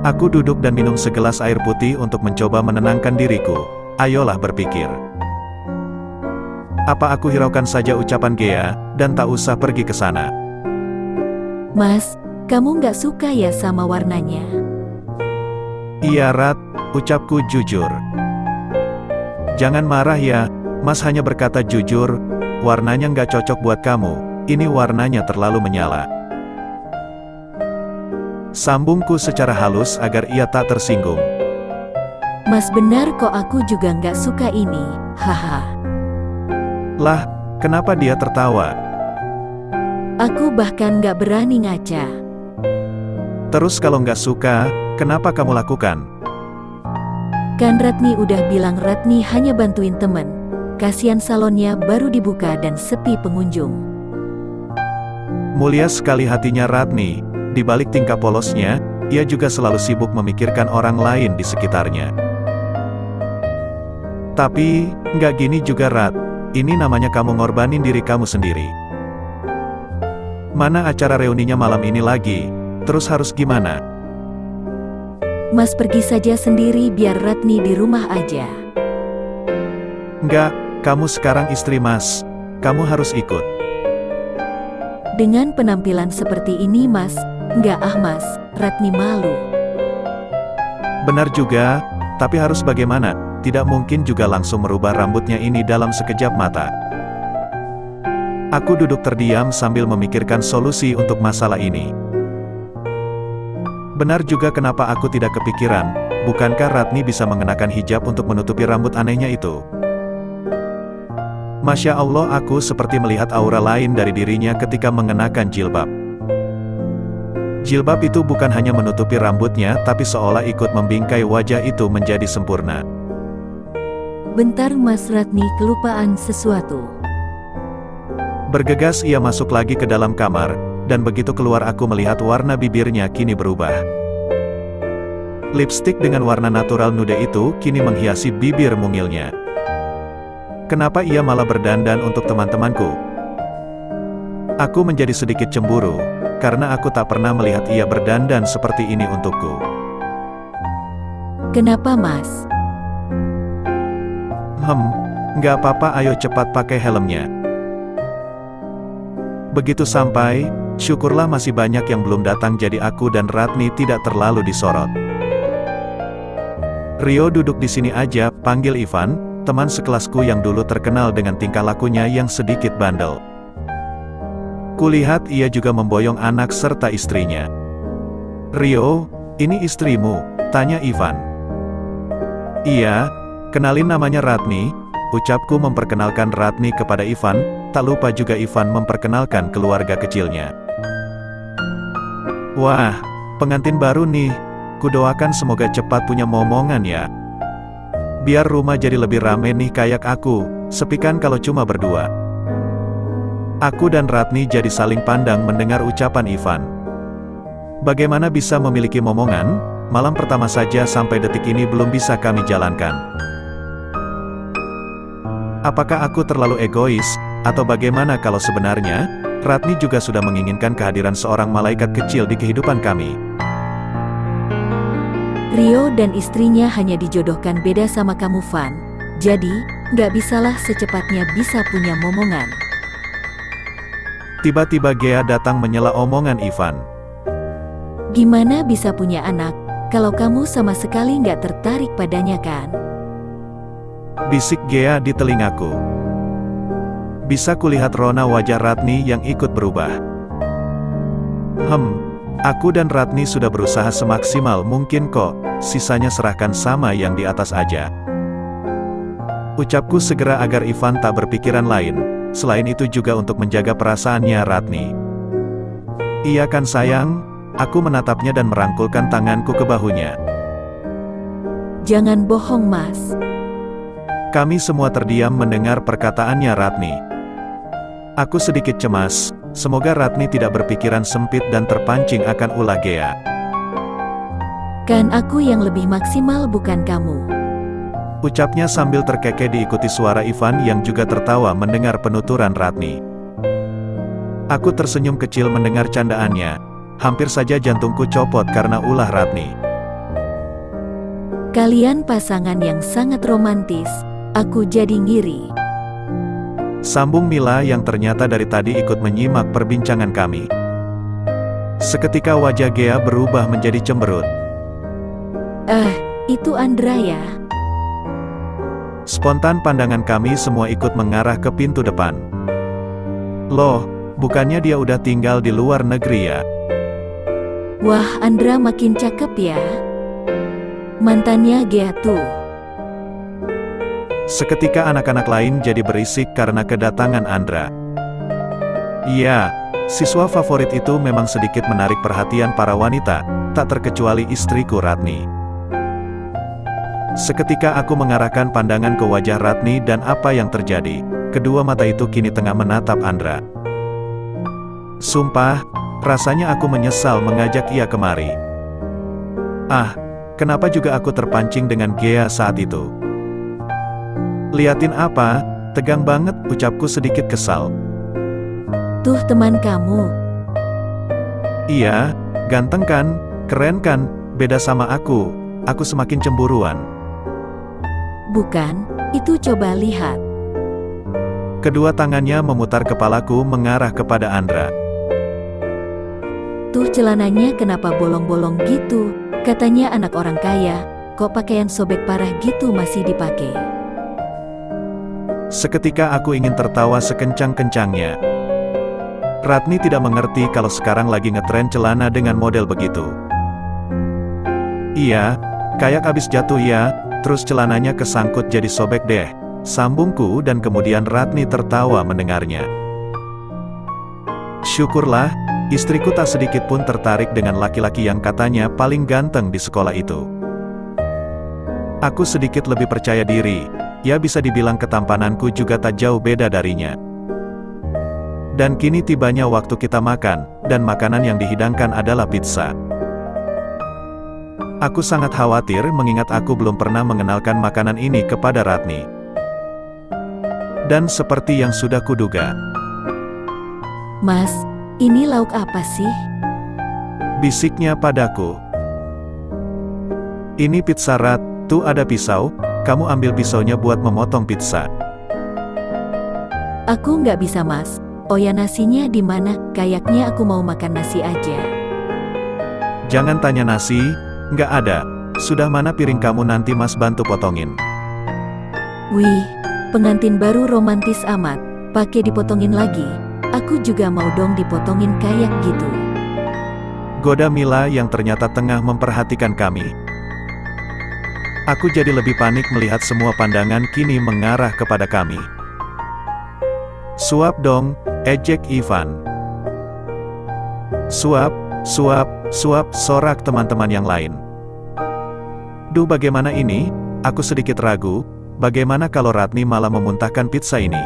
Aku duduk dan minum segelas air putih untuk mencoba menenangkan diriku. Ayolah berpikir. Apa aku hiraukan saja ucapan Gea, dan tak usah pergi ke sana? Mas, kamu nggak suka ya sama warnanya? Iya Rat, ucapku jujur. Jangan marah ya, Mas hanya berkata jujur, warnanya nggak cocok buat kamu, ini warnanya terlalu menyala. Sambungku secara halus agar ia tak tersinggung. Mas benar kok, aku juga nggak suka ini, haha. Lah, kenapa dia tertawa? Aku bahkan nggak berani ngaca. Terus kalau nggak suka, kenapa kamu lakukan? Kan Ratni udah bilang Ratni hanya bantuin temen. Kasihan salonnya baru dibuka dan sepi pengunjung. Mulia sekali hatinya Ratni, di balik tingkah polosnya, ia juga selalu sibuk memikirkan orang lain di sekitarnya. Tapi, nggak gini juga Rat, ini namanya kamu ngorbanin diri kamu sendiri. Mana acara reuninya malam ini lagi, terus harus gimana? Mas pergi saja sendiri biar Ratni di rumah aja. Enggak, kamu sekarang istri Mas, kamu harus ikut. Dengan penampilan seperti ini Mas, enggak Mas, Ratni malu. Benar juga, tapi harus bagaimana, tidak mungkin juga langsung merubah rambutnya ini dalam sekejap mata. Aku duduk terdiam sambil memikirkan solusi untuk masalah ini. Benar juga kenapa aku tidak kepikiran, bukankah Ratni bisa mengenakan hijab untuk menutupi rambut anehnya itu? Masya Allah, aku seperti melihat aura lain dari dirinya ketika mengenakan jilbab. Jilbab itu bukan hanya menutupi rambutnya, tapi seolah ikut membingkai wajah itu menjadi sempurna. Bentar Mas, Ratni kelupaan sesuatu. Bergegas ia masuk lagi ke dalam kamar, dan begitu keluar aku melihat warna bibirnya kini berubah. Lipstik dengan warna natural nude itu kini menghiasi bibir mungilnya. Kenapa ia malah berdandan untuk teman-temanku? Aku menjadi sedikit cemburu, karena aku tak pernah melihat ia berdandan seperti ini untukku. Kenapa Mas? Nggak apa-apa, ayo cepat pakai helmnya. Begitu sampai, syukurlah masih banyak yang belum datang jadi aku dan Ratni tidak terlalu disorot. Rio duduk di sini aja, panggil Ivan, teman sekelasku yang dulu terkenal dengan tingkah lakunya yang sedikit bandel. Kulihat ia juga memboyong anak serta istrinya. Rio, ini istrimu? Tanya Ivan. Iya, kenalin namanya Ratni, ucapku memperkenalkan Ratni kepada Ivan. Tak lupa juga Ivan memperkenalkan keluarga kecilnya. Wah, pengantin baru nih, kudoakan semoga cepat punya momongan ya. Biar rumah jadi lebih rame nih kayak aku, sepi kan kalau cuma berdua. Aku dan Ratni jadi saling pandang mendengar ucapan Ivan. Bagaimana bisa memiliki momongan? Malam pertama saja sampai detik ini belum bisa kami jalankan. Apakah aku terlalu egois? Atau bagaimana kalau sebenarnya, Ratni juga sudah menginginkan kehadiran seorang malaikat kecil di kehidupan kami. Rio dan istrinya hanya dijodohkan beda sama kamu Van. Jadi, nggak bisalah secepatnya bisa punya momongan. Tiba-tiba Gea datang menyela omongan Ivan. Gimana bisa punya anak, kalau kamu sama sekali nggak tertarik padanya kan? Bisik Gea di telingaku. Bisa kulihat rona wajah Ratni yang ikut berubah. Aku dan Ratni sudah berusaha semaksimal mungkin kok, sisanya serahkan sama yang di atas aja. Ucapku segera agar Ivan tak berpikiran lain, selain itu juga untuk menjaga perasaannya Ratni. Iya kan sayang? Aku menatapnya dan merangkulkan tanganku ke bahunya. Jangan bohong Mas. Kami semua terdiam mendengar perkataannya Ratni. Aku sedikit cemas, semoga Ratni tidak berpikiran sempit dan terpancing akan ulah Gea. Kan aku yang lebih maksimal bukan kamu. Ucapnya sambil terkekeh diikuti suara Ivan yang juga tertawa mendengar penuturan Ratni. Aku tersenyum kecil mendengar candaannya, hampir saja jantungku copot karena ulah Ratni. Kalian pasangan yang sangat romantis, aku jadi ngiri. Sambung Mila yang ternyata dari tadi ikut menyimak perbincangan kami. Seketika wajah Gea berubah menjadi cemberut. Itu Andra ya? Spontan pandangan kami semua ikut mengarah ke pintu depan. Loh, bukannya dia udah tinggal di luar negeri ya? Wah, Andra makin cakep ya. Mantannya Gea tuh. Seketika anak-anak lain jadi berisik karena kedatangan Andra. Iya, siswa favorit itu memang sedikit menarik perhatian para wanita, tak terkecuali istriku Ratni. Seketika aku mengarahkan pandangan ke wajah Ratni dan apa yang terjadi, kedua mata itu kini tengah menatap Andra. Sumpah, rasanya aku menyesal mengajak ia kemari. Kenapa juga aku terpancing dengan Gea saat itu? Liatin apa? Tegang banget, ucapku sedikit kesal. Tuh teman kamu. Iya, ganteng kan? Keren kan? Beda sama aku semakin cemburuan. Bukan, itu coba lihat. Kedua tangannya memutar kepalaku mengarah kepada Andra. Tuh celananya kenapa bolong-bolong gitu? Katanya anak orang kaya, kok pakaian sobek parah gitu masih dipakai? Seketika aku ingin tertawa sekencang-kencangnya. Ratni tidak mengerti kalau sekarang lagi ngetren celana dengan model begitu. Iya, kayak abis jatuh ya, terus celananya kesangkut jadi sobek deh, sambungku dan kemudian Ratni tertawa mendengarnya. Syukurlah, istriku tak sedikit pun tertarik dengan laki-laki yang katanya paling ganteng di sekolah itu. Aku sedikit lebih percaya diri, ya bisa dibilang ketampananku juga tak jauh beda darinya. Dan kini tibanya waktu kita makan, dan makanan yang dihidangkan adalah pizza. Aku sangat khawatir mengingat aku belum pernah mengenalkan makanan ini kepada Ratni. Dan seperti yang sudah kuduga. Mas, ini lauk apa sih? Bisiknya padaku. Ini pizza Rat, tuh ada pisau, kamu ambil pisaunya buat memotong pizza. Aku nggak bisa mas. Oh ya nasinya di mana? Kayaknya aku mau makan nasi aja. Jangan tanya nasi, nggak ada. Sudah mana piring kamu nanti mas bantu potongin. Wih, pengantin baru romantis amat. Pakai dipotongin lagi. Aku juga mau dong dipotongin kayak gitu. Goda Mila yang ternyata tengah memperhatikan kami. Aku jadi lebih panik melihat semua pandangan kini mengarah kepada kami. Suap dong, ejek Ivan. Suap, suap, suap, sorak teman-teman yang lain. Duh bagaimana ini? Aku sedikit ragu, bagaimana kalau Ratni malah memuntahkan pizza ini?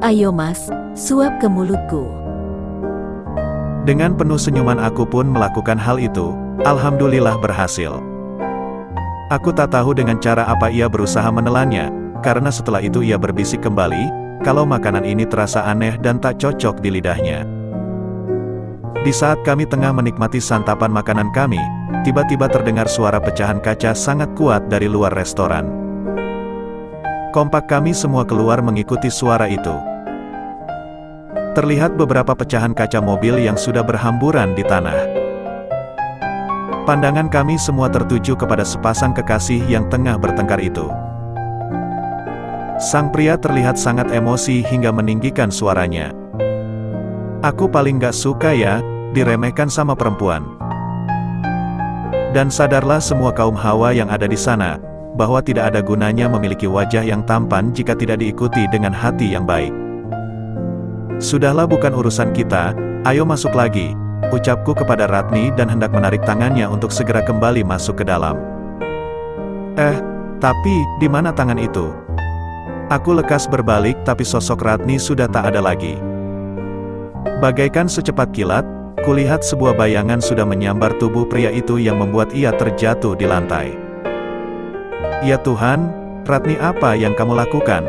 Ayo mas, suap ke mulutku. Dengan penuh senyuman aku pun melakukan hal itu, alhamdulillah berhasil. Aku tak tahu dengan cara apa ia berusaha menelannya, karena setelah itu ia berbisik kembali, kalau makanan ini terasa aneh dan tak cocok di lidahnya. Di saat kami tengah menikmati santapan makanan kami, tiba-tiba terdengar suara pecahan kaca sangat kuat dari luar restoran. Kompak kami semua keluar mengikuti suara itu. Terlihat beberapa pecahan kaca mobil yang sudah berhamburan di tanah. Pandangan kami semua tertuju kepada sepasang kekasih yang tengah bertengkar itu. Sang pria terlihat sangat emosi hingga meninggikan suaranya. Aku paling gak suka ya, diremehkan sama perempuan. Dan sadarlah semua kaum hawa yang ada di sana, bahwa tidak ada gunanya memiliki wajah yang tampan jika tidak diikuti dengan hati yang baik. Sudahlah bukan urusan kita, ayo masuk lagi, ucapku kepada Ratni dan hendak menarik tangannya untuk segera kembali masuk ke dalam. Tapi, di mana tangan itu? Aku lekas berbalik tapi sosok Ratni sudah tak ada lagi. Bagaikan secepat kilat, kulihat sebuah bayangan sudah menyambar tubuh pria itu yang membuat ia terjatuh di lantai. Ya Tuhan, Ratni apa yang kamu lakukan?